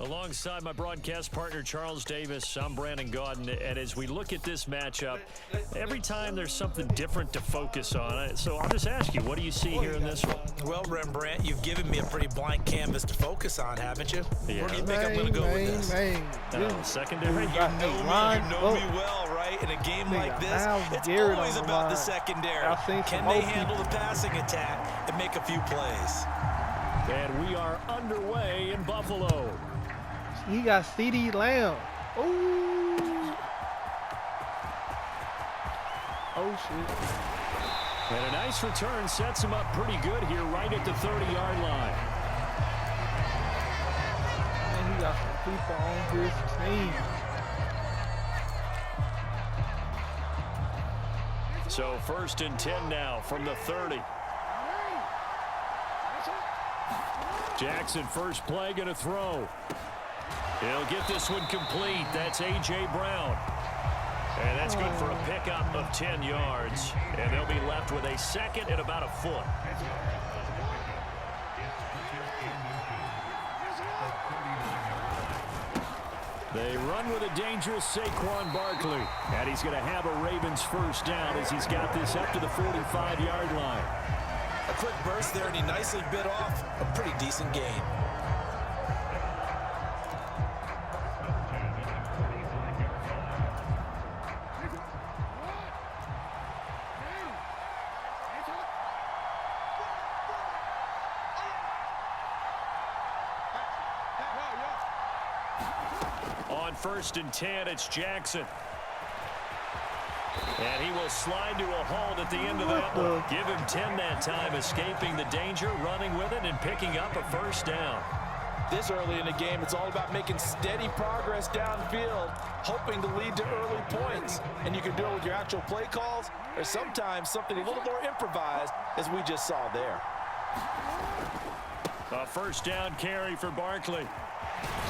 Alongside my broadcast partner, Charles Davis, I'm Brandon Gaudin. And as we look at this matchup, every time there's something different to focus on. So I'll just ask you, what do you see here in this one? Well, Rembrandt, you've given me a pretty blank canvas to focus on, haven't you? Yeah. Where do you think I'm going to go with this? Secondary? You know me well, right? In a game like this, it's always about the secondary. Can they handle the passing attack and make a few plays? And we are underway in Buffalo. He got CD Lamb. Ooh. Oh, shit. And a nice return sets him up pretty good here right at the 30-yard line. And he got some people on his team. So 1st and 10 now from the 30. Jackson, first play, going to throw. He'll get this one complete. That's A.J. Brown. And that's good for a pickup of 10 yards. And they'll be left with a second and about a foot. They run with a dangerous Saquon Barkley. And he's going to have a Ravens first down as he's got this up to the 45-yard line. A quick burst there, and he nicely bit off a pretty decent gain. On 1st and 10, it's Jackson. And he will slide to a halt at the end of that one. Give him 10 that time, escaping the danger, running with it, and picking up a first down. This early in the game, it's all about making steady progress downfield, hoping to lead to early points. And you can do it with your actual play calls, or sometimes something a little more improvised, as we just saw there. A first down carry for Barkley.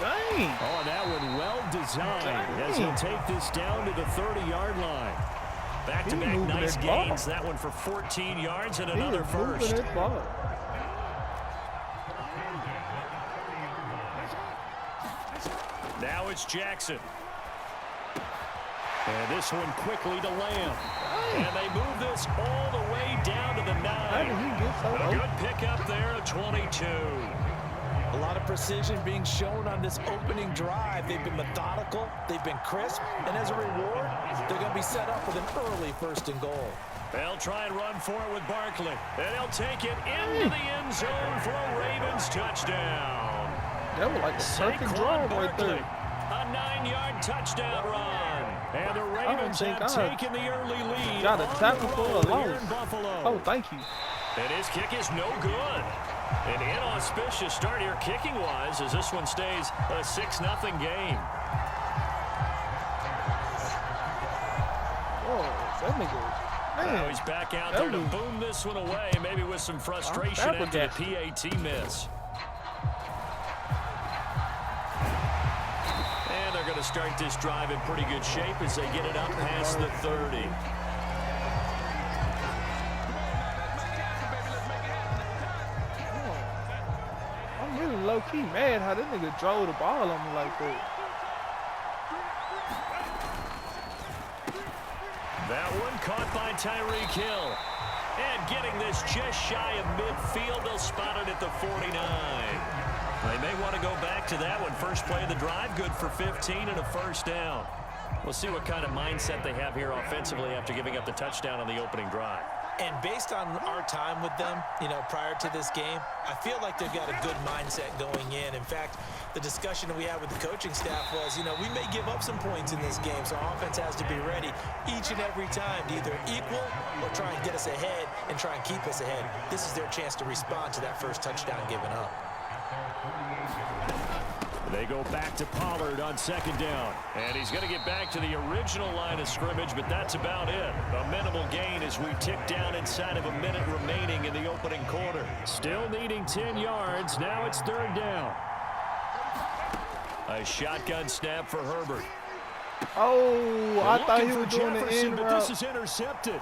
Dang. Oh, that one well designed as he'll take this down to the 30-yard line. Back-to-back nice gains. That one for 14 yards and another first. Now it's Jackson. And this one quickly to Lamb. And they move this all the way down to the 9. A good pickup there at 22. A lot of precision being shown on this opening drive. They've been methodical, they've been crisp, and as a reward, they're going to be set up with an early 1st and goal. They'll try and run for it with Barkley. And he'll take it into the end zone for a Ravens touchdown. That was like a perfect drive right there. A 9-yard touchdown run. And the Ravens have taken the early lead. Got a tackle for a loss. Oh, thank you. And his kick is no good. An inauspicious start here kicking-wise as this one stays a 6-0 game. Oh, that nigga. Now he's back out there to boom this one away, maybe with some frustration after the PAT miss. And they're going to start this drive in pretty good shape as they get it up past the 30. Low-key mad how this nigga drove the ball on me like that. That one caught by Tyreek Hill. And getting this just shy of midfield, they'll spot it at the 49. They may want to go back to that one. First play of the drive, good for 15 and a first down. We'll see what kind of mindset they have here offensively after giving up the touchdown on the opening drive. And based on our time with them, prior to this game, I feel like they've got a good mindset going in. In fact, the discussion that we had with the coaching staff was, we may give up some points in this game, so our offense has to be ready each and every time to either equal or try and get us ahead and try and keep us ahead. This is their chance to respond to that first touchdown given up. They go back to Pollard on 2nd down. And he's going to get back to the original line of scrimmage, but that's about it. A minimal gain as we tick down inside of a minute remaining in the opening quarter. Still needing 10 yards. Now it's 3rd down. A shotgun snap for Herbert. Oh, I thought he was doing the end but route. this is intercepted.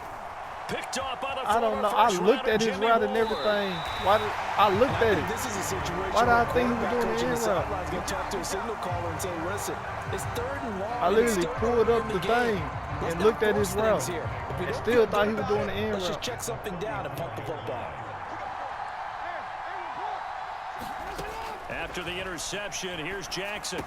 Picked off by the I don't know. I looked at his route and everything. Why did I looked at it? This is a situation Why did I think he was quarterback doing the coach in end route? sideline's going to talk to a signal caller and say, listen, it's 3rd and long. I literally pulled up the thing and looked at his route. And still thought he was doing the end Let's just route. check something down and pump the football. After the interception, here's Jackson.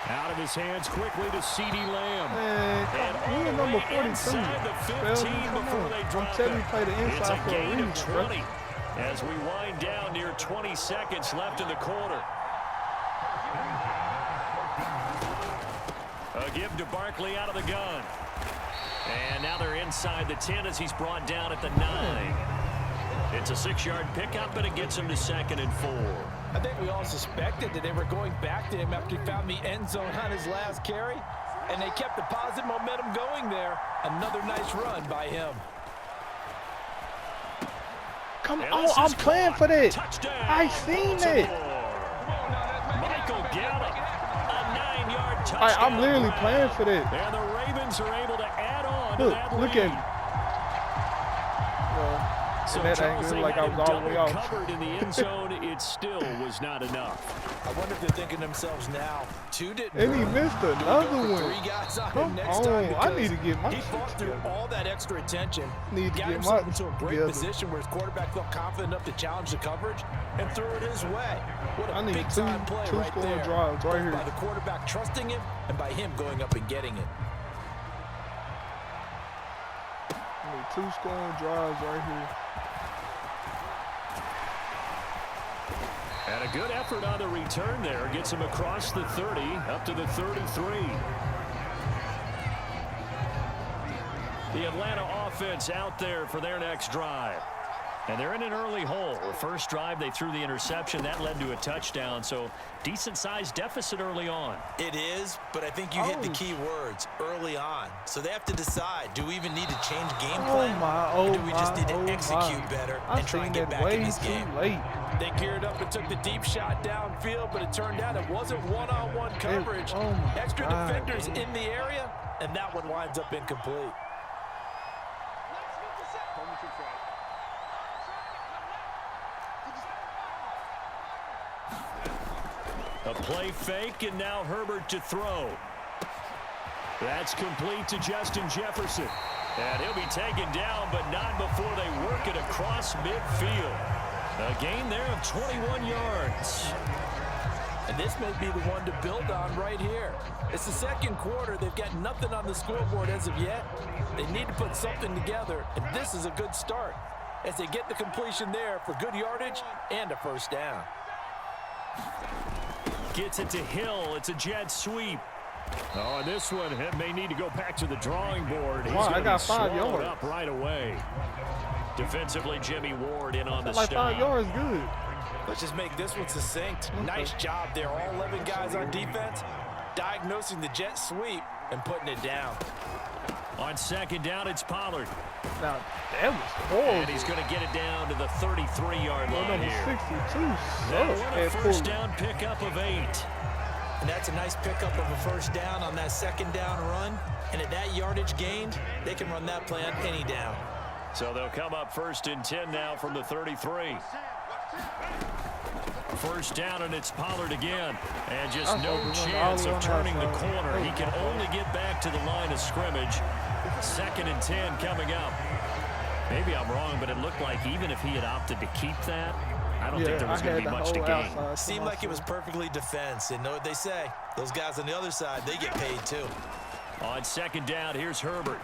Out of his hands quickly to C.D. Lamb. Man, we number 42. Inside the 15 before they drop I'm telling you, it. play the It's inside a for a gain reason, of bro. 20 as we wind down near 20 seconds left in the quarter. A give to Barkley out of the gun. And now they're inside the 10 as he's brought down at the 9. It's a 6-yard pickup, and it gets him to 2nd and 4. I think we all suspected that they were going back to him after he found the end zone on his last carry, and they kept the positive momentum going there. Another nice run by him. Come on, I'm playing for that. Touchdown, I seen that. Michael Gallup, a 9-yard touchdown. I'm literally playing for that. And the Ravens are able to add on to Look, that look lead. at me. Well, So that Charles, angle they like had I him was all the way double off. covered in the end zone. It still was not enough. I wonder if they're thinking to themselves now, 2 didn't And he work. missed Do we another go for one. 3 guys on him Come next time? on, I Because need to get my he shit fought through together. all that extra attention, Need to got get himself my into a great together. position where his quarterback felt confident enough to challenge the coverage and threw it his way. What a I need big-time play two right scoring there. drives right Both here. by the quarterback trusting him and by him going up and getting it. I need 2 scoring drives right here. And a good effort on the return there. Gets him across the 30, up to the 33. The Atlanta offense out there for their next drive. And they're in an early hole. The first drive, they threw the interception. That led to a touchdown. So decent-sized deficit early on. It is, but I think you hit the key words early on. So they have to decide, do we even need to change game plan? Or do we just need to execute better and try and get back in this game? Late. They geared up and took the deep shot downfield, but it turned out it wasn't one-on-one coverage. Extra defenders in the area, and that one winds up incomplete. A play fake, and now Herbert to throw. That's complete to Justin Jefferson. And he'll be taken down, but not before they work it across midfield. A gain there of 21 yards. And this may be the one to build on right here. It's the second quarter. They've got nothing on the scoreboard as of yet. They need to put something together, and this is a good start as they get the completion there for good yardage and a first down. Gets it to Hill. It's a jet sweep. Oh, and this one may need to go back to the drawing board. He's Wow, I going got to be 5 swallowed yards. up right away. Defensively, Jimmy Ward in on the Like 5 stop. yards, good. Let's just make this one succinct. Nice job there. All 11 guys on defense diagnosing the jet sweep and putting it down. On second down, it's Pollard. Now, that was horrible. And he's going to get it down to the 33-yard line Number here. 62 Now sucks a at first full. down pickup of 8. And that's a nice pickup of a first down on that second down run. And at that yardage gained, they can run that play on any down. So they'll come up first and 10 now from the 33. First down, and it's Pollard again. And just I no hope he went chance all of the way on turning the outside. corner. He can only get back to the line of scrimmage. Second and 10 coming up. Maybe I'm wrong, but it looked like even if he had opted to keep that, I don't think there was going to be much to gain. Seemed like it was perfectly defense. And know what they say? Those guys on the other side, they get paid too. On second down, here's Herbert.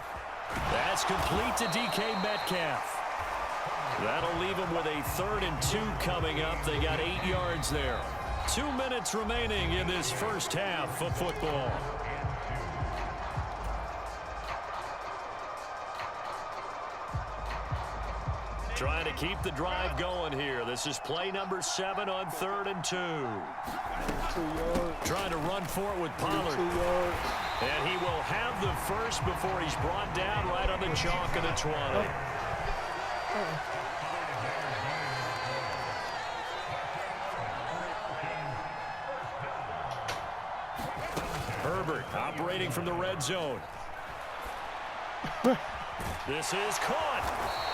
That's complete to DK Metcalf. That'll leave them with a 3rd and 2 coming up. They got 8 yards there. 2 minutes remaining in this first half of football. Trying to keep the drive going here. This is play number 7 on 3rd and 2. 2 yards. Trying to run for it with Pollard. 2 yards. And he will have the first before he's brought down right on the chalk of the 20. Herbert operating from the red zone. This is caught.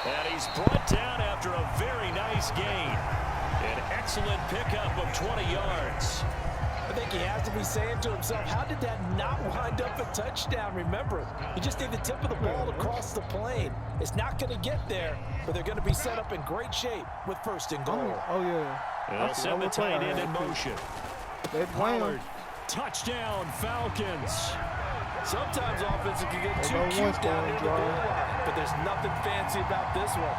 And he's brought down after a very nice gain. An excellent pickup of 20 yards. I think he has to be saying to himself, how did that not wind up a touchdown? Remember, you just need the tip of the ball across the plane. It's not going to get there, but they're going to be set up in great shape with first and goal. Oh, yeah. They'll send the tight end in motion. Pollard. Touchdown, Falcons. Sometimes offenses can get too cute down near the goal line, but there's nothing fancy about this one.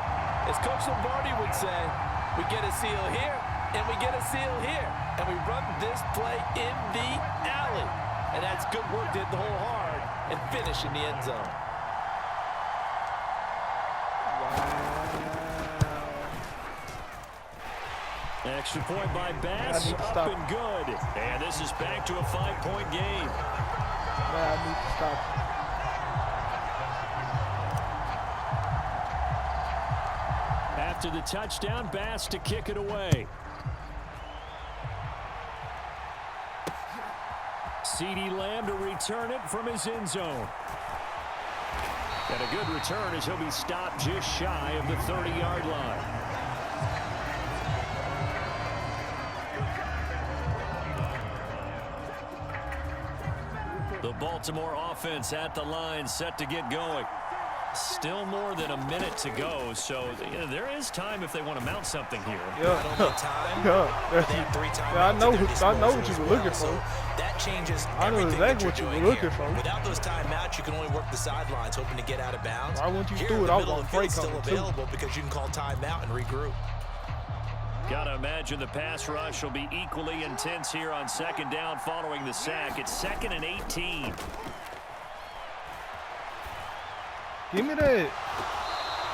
As Coach Lombardi would say, we get a seal here, and we get a seal here, and we run this play in the alley. And that's good work to hit the hole hard and finish in the end zone. Extra point by Bass, up and good. And this is back to a 5-point game. I need to stop. After the touchdown, Bass to kick it away. CeeDee Lamb to return it from his end zone. And a good return as he'll be stopped just shy of the 30-yard line. The Baltimore offense at the line, set to get going. Still more than a minute to go, so there is time if they want to mount something here. Yeah. I know what you were looking for. That changes I know everything exactly that you're what you doing were looking here. for. Without those timeouts, you can only work the sidelines, hoping to get out of bounds. Why wouldn't you Here do in it? the I was middle on of the break field, still coming too. available because you can call timeout and regroup. Gotta imagine the pass rush will be equally intense here on second down following the sack. It's 2nd and 18. Give me that.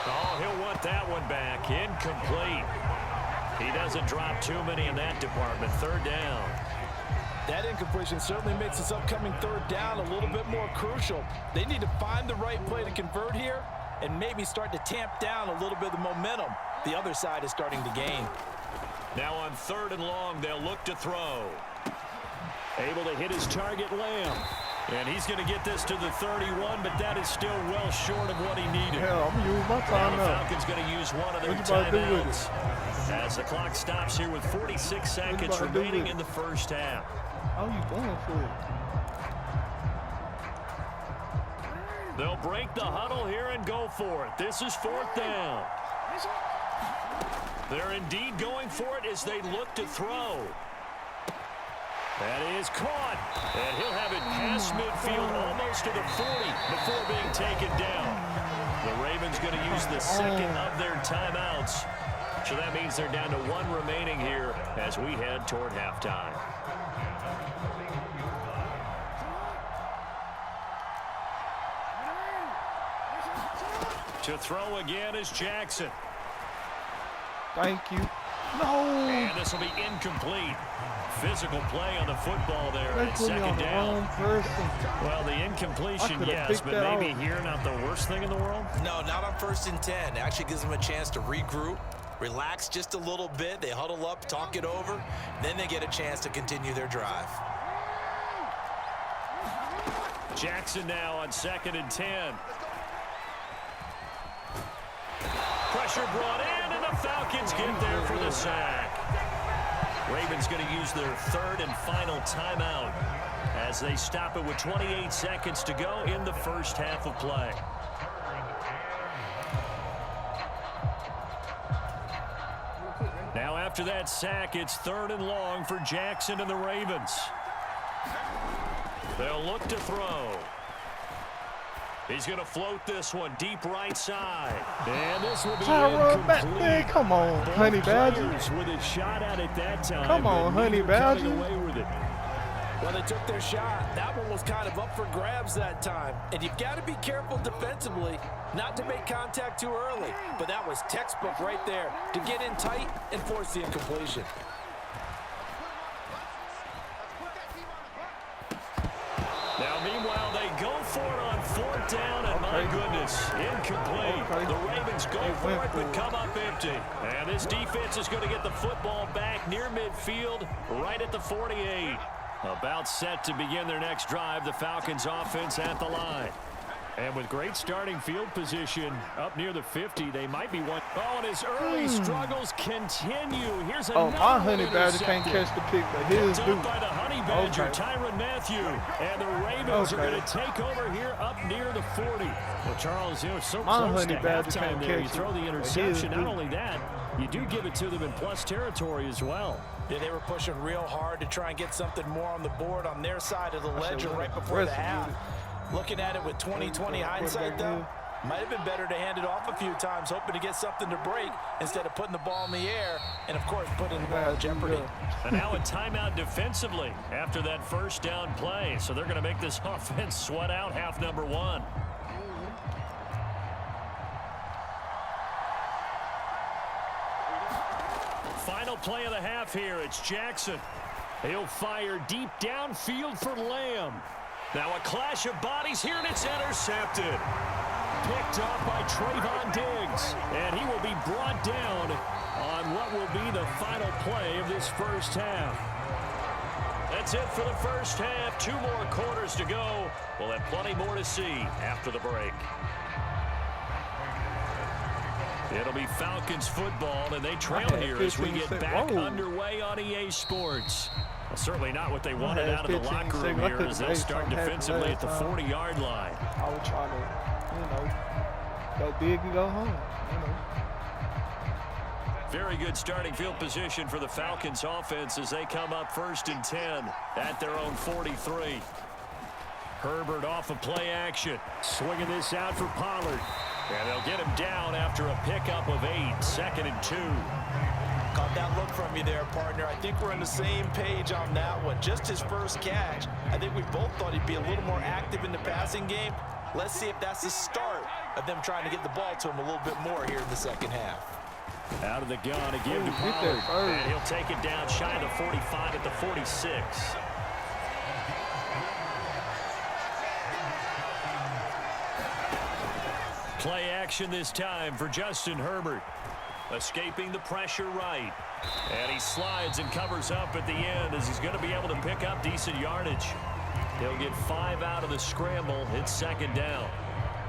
Oh, he'll want that one back. Incomplete. He doesn't drop too many in that department. 3rd down. That incompletion certainly makes this upcoming 3rd down a little bit more crucial. They need to find the right play to convert here and maybe start to tamp down a little bit of the momentum the other side is starting to gain. Now on 3rd and long, they'll look to throw. Able to hit his target, Lamb. And he's going to get this to the 31, but that is still well short of what he needed. Hell, I'm going to use my time The now. Falcons going to use one of their What you about to do with timeouts as the clock stops here with 46 seconds about to do remaining with in the first half. How you going for it? They'll break the huddle here and go for it. This is 4th down. They're indeed going for it as they look to throw. That is caught. And he'll have it past midfield almost to the 40 before being taken down. The Ravens going to use the 2nd of their timeouts. So that means they're down to 1 remaining here as we head toward halftime. To throw again is Jackson. Thank you. No. And this will be incomplete. Physical play on the football there They at put me on 2nd the down. wrong person. Well, the incompletion, yes, picked but that maybe out. here not the worst thing in the world. No, not on 1st and 10. It actually gives them a chance to regroup, relax just a little bit. They huddle up, talk it over. Then they get a chance to continue their drive. Jackson now on 2nd and 10. Pressure brought in, and the Falcons get there for the sack. Ravens going to use their 3rd and final timeout as they stop it with 28 seconds to go in the first half of play. Now after that sack, it's 3rd and long for Jackson and the Ravens. They'll look to throw. He's going to float this one deep right side. And this will be back there. incomplete. Come on, Both Honey Badger. players with a shot at it that time. Come on, but Honey neither coming Badger. away with it. Well, they took their shot. That one was kind of up for grabs that time. And you've got to be careful defensively not to make contact too early. But that was textbook right there to get in tight and force the incompletion. Now, meanwhile, they go for it on 4th down, and my goodness, incomplete. The Ravens go for it, but come up empty. And this defense is going to get the football back near midfield, right at the 48. About set to begin their next drive, the Falcons offense at the line. And with great starting field position up near the 50, they might be one. Oh, and his early struggles continue. Here's another my honey badger can't catch the pick, but his do. By the honey badger, Tyrann Mathieu. And the Ravens are going to take over here up near the 40. Well, Charles, you know, so close to halftime there. You throw the interception. Not only that, you do give it to them in plus territory as well. Yeah, they were pushing real hard to try and get something more on the board on their side of the ledger right before the half. Looking at it with 20/20 hindsight, though, might have been better to hand it off a few times, hoping to get something to break instead of putting the ball in the air and, of course, putting the ball in jeopardy. And now a timeout defensively after that first down play. So they're going to make this offense sweat out half number one. Final play of the half here. It's Jackson. He'll fire deep downfield for Lamb. Now a clash of bodies here, and it's intercepted. Picked off by Trayvon Diggs, and he will be brought down on what will be the final play of this first half. That's it for the first half. 2 more quarters to go. We'll have plenty more to see after the break. It'll be Falcons football, and they trail here as we get back underway on EA Sports. Well, certainly not what they wanted out of the locker room here as they'll start defensively at the 40-yard line. I was trying to, go big and go home. Very good starting field position for the Falcons offense as they come up 1st and 10 at their own 43. Herbert off of play action. Swinging this out for Pollard. And they'll get him down after a pickup of 8. 2nd and 2. Caught that look from you there, partner. I think we're on the same page on that one. Just his first catch. I think we both thought he'd be a little more active in the passing game. Let's see if that's the start of them trying to get the ball to him a little bit more here in the second half. Out of the gun again to Pollard. And he'll take it down shy of the 45 at the 46. Play action this time for Justin Herbert. Escaping the pressure right. And he slides and covers up at the end as he's going to be able to pick up decent yardage. He'll get 5 out of the scramble. It's 2nd down.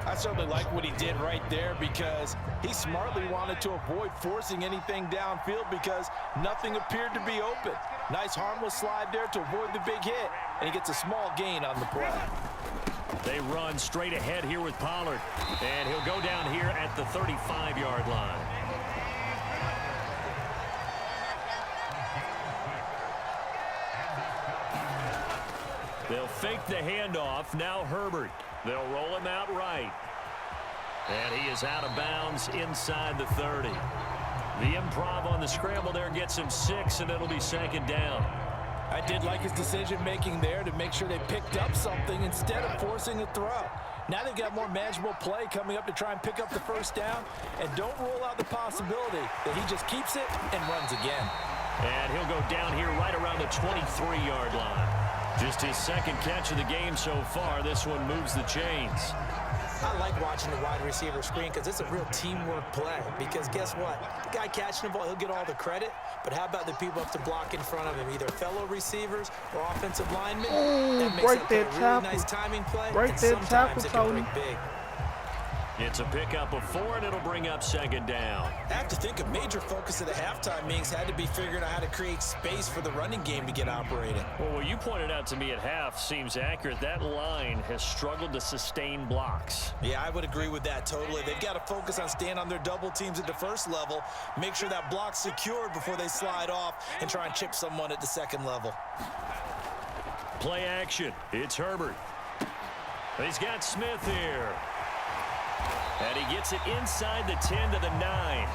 I certainly like what he did right there because he smartly wanted to avoid forcing anything downfield because nothing appeared to be open. Nice harmless slide there to avoid the big hit, and he gets a small gain on the play. They run straight ahead here with Pollard, and he'll go down here at the 35-yard line. They'll fake the handoff. Now Herbert. They'll roll him out right. And he is out of bounds inside the 30. The improv on the scramble there gets him 6, and it'll be 2nd down. I did like his decision-making there to make sure they picked up something instead of forcing a throw. Now they've got more manageable play coming up to try and pick up the first down, and don't rule out the possibility that he just keeps it and runs again. And he'll go down here right around the 23-yard line. Just his 2nd catch of the game so far. This one moves the chains. I like watching the wide receiver screen because it's a real teamwork play. Because guess what? The guy catching the ball, he'll get all the credit. But how about the people up to block in front of him, either fellow receivers or offensive linemen? That makes it a really nice timing play. Break that tackle, Tony. It's a pickup of 4, and it'll bring up 2nd down. I have to think a major focus of the halftime meetings had to be figuring out how to create space for the running game to get operating. Well, what you pointed out to me at half seems accurate. That line has struggled to sustain blocks. Yeah, I would agree with that totally. They've got to focus on staying on their double teams at the first level, make sure that block's secured before they slide off and try and chip someone at the 2nd level. Play action. It's Herbert. He's got Smith here. And he gets it inside the 10 to the 9.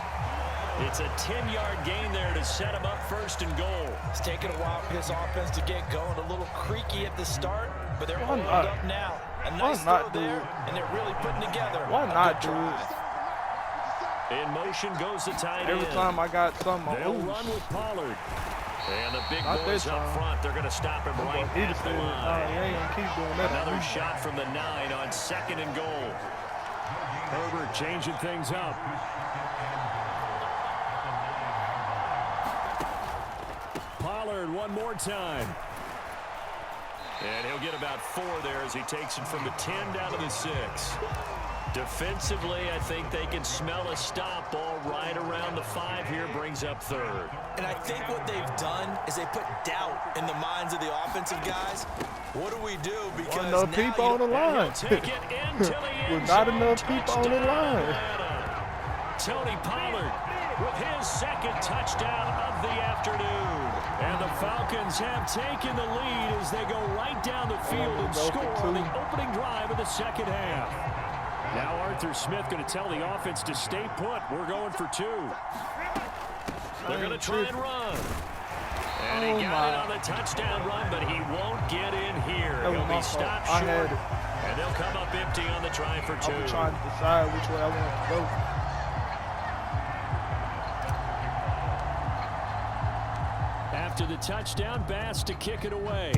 It's a 10-yard gain there to set him up 1st and goal. It's taken a while for this offense to get going. A little creaky at the start, but they're oiled up now. A nice throw there, and they're really putting together Why not do it? In motion goes the tight end. Every time I got something, they'll run with Pollard. And the big boys up front, they're going to stop him right at the line. He ain't gonna keep doing that. Another shot from the 9 on 2nd and goal. Herbert changing things up. Pollard one more time. And he'll get about 4 there as he takes it from the 10 down to the 6. Defensively, I think they can smell a stop ball right around the 5 here, brings up 3rd. And I think what they've done is they put doubt in the minds of the offensive guys. What do we do? Because enough now people on the line. Take it into the end With not zone. enough people on the Touchdown, line. Atlanta. Tony Pollard with his 2nd touchdown of the afternoon. And the Falcons have taken the lead as they go right down the field and score on the opening drive of the 2nd half. Now Arthur Smith going to tell the offense to stay put. We're going for 2. They're going to try and run. And he got it on the touchdown run, but he won't get in here. He'll be stopped short. And they'll come up empty on the try for 2. I'm trying to decide which way I want to go. After the touchdown, Bass to kick it away.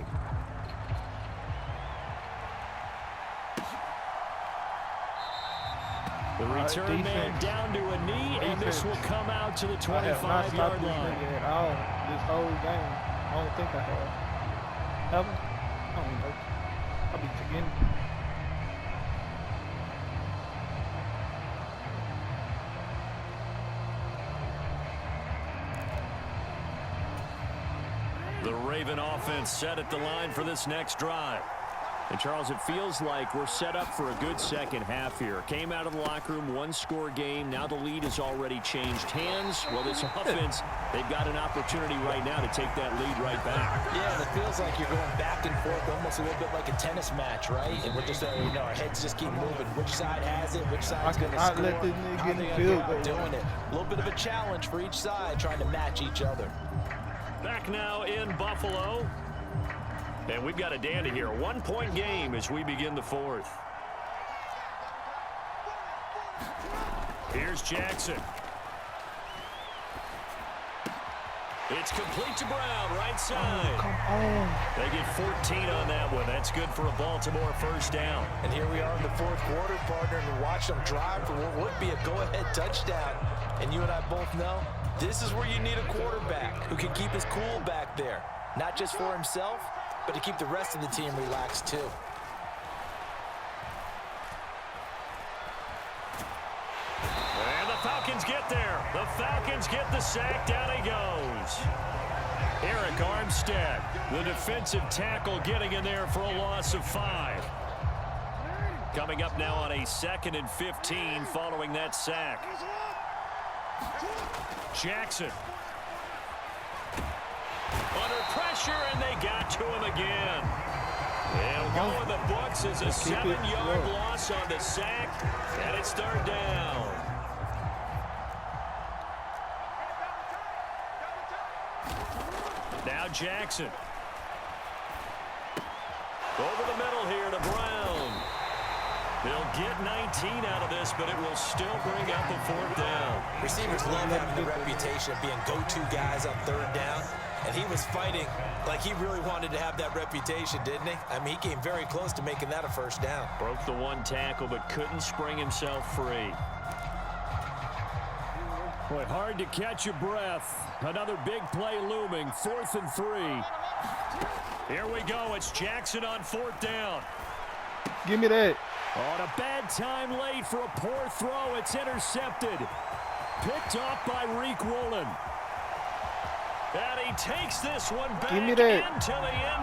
The return man down to a knee, and this will come out to the 25-yard line. At all this whole game. I don't think I have. Have I? I don't know. I'll be forgetting. The Raven offense set at the line for this next drive. And, Charles, it feels like we're set up for a good second half here. Came out of the locker room, 1-score game. Now the lead has already changed hands. Well, this offense, they've got an opportunity right now to take that lead right back. Yeah, and it feels like you're going back and forth, almost a little bit like a tennis match, right? And we're just, our heads just keep moving. Which side has it? Which side's going to score? Let this nigga How get they in the gonna field go doing it? A little bit of a challenge for each side, trying to match each other. Back now in Buffalo. And we've got a dandy here. A 1-point game as we begin the 4th. Here's Jackson. It's complete to Brown, right side. Come on. They get 14 on that one. That's good for a Baltimore first down. And here we are in the 4th quarter, partner, and watch them drive for what would be a go-ahead touchdown. And you and I both know this is where you need a quarterback who can keep his cool back there. Not just for himself, but to keep the rest of the team relaxed too. And the Falcons get there. The Falcons get the sack. Down he goes. Eric Armstead, the defensive tackle, getting in there for a loss of 5. Coming up now on a 2nd and 15 following that sack. Jackson. Under pressure, and they got to him again. It'll go in the books as a 7-yard loss on the sack, and it's 3rd down. Now Jackson. Over the middle here to Brown. They'll get 19 out of this, but it will still bring up a 4th down. Receivers love having the reputation of being go-to guys on 3rd down. And he was fighting like he really wanted to have that reputation, didn't he? I mean, he came very close to making that a 1st down. Broke the 1 tackle, but couldn't spring himself free. Boy, hard to catch your breath. Another big play looming. 4th and 3. Here we go. It's Jackson on 4th down. Give me that. On a bad time late for a poor throw. It's intercepted. Picked off by Reek Woolen. And he takes this one back into the end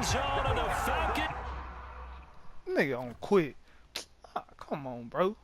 zone of the Falcons. Nigga on quit. Come on, bro.